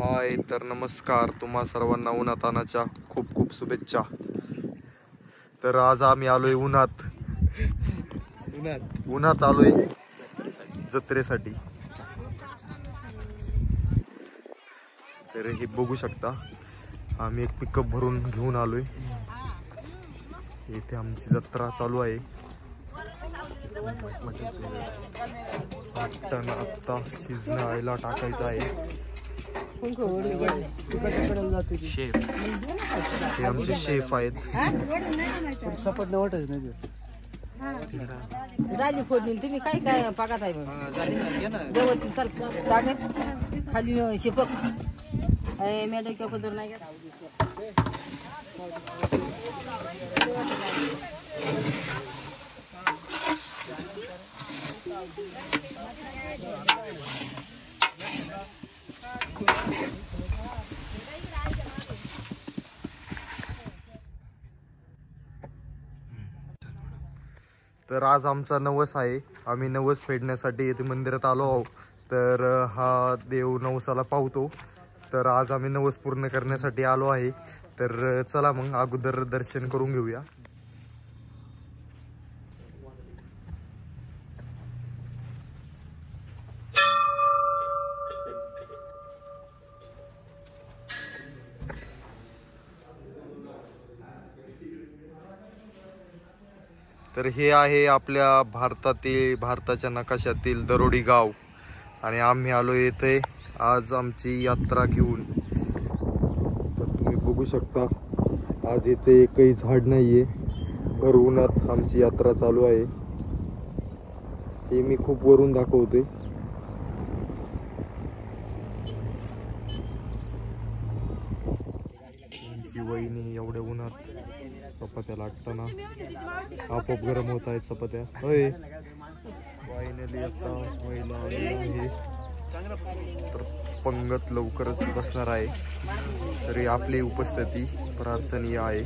हाय, तर नमस्कार तुम्हा सर्वांना उन्हातानाच्या खूप खूप शुभेच्छा। तर आज आम्ही आलोय उन्हात आलोय जत्रेसाठी। तर हे बघू शकता, आम्ही एक पिकअप भरून घेऊन आलोय। इथे आमची जत्रा चालू आहे। मटण आता शिजवायला टाकायचं आहे। शेफ हे आमचे शेफ आहेत। झाली फोडणी, तुम्ही काय काय पाकात आहे देवती चल सागर खाली शिपक मॅडम किंवा पदर नाही घ्या। तर आज आमचा नवस आहे। आम्ही नवस फेडण्यासाठी इथे मंदिरात आलो आहोत। तर हा देव नवसाला पावतो। तर आज आम्ही नवस पूर्ण करण्यासाठी आलो आहे। तर चला मग अगोदर दर्शन करून घेऊया। तर हे आहे आपल्या भारताच्या नकाशातील दरोडी गाव आणि आम्ही आलो येथे आज आमची यात्रा घेऊन। तर तुम्ही बघू शकता, आज इथे एकही झाड नाहीये। भर उन्हात आमची यात्रा चालू आहे। हे मी खूप वरून दाखवते। आमची वहिनी एवढ्या उन्हात चपात्या लाटताना आपोआप गरम होत आहेत चपात्या। होय, फायनली आता व्हायला आहे। तर पंगत लवकरच बसणार आहे। तरी आपली उपस्थिती प्रार्थनीय आहे।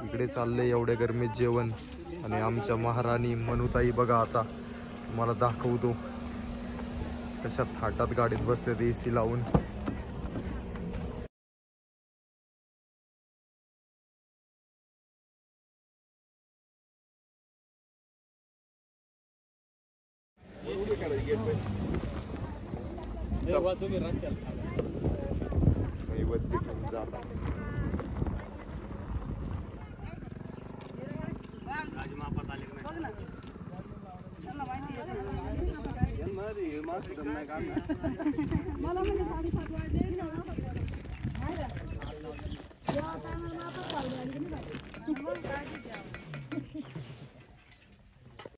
इकडे चाललंय एवढ्या गरमीत जेवण। आणि आमच्या महाराणी मनुताई बघा, आता तुम्हाला दाखवतो कशा थाटात गाडीत बसले एसी लावून। मला म्हणजे 7:30 वाजले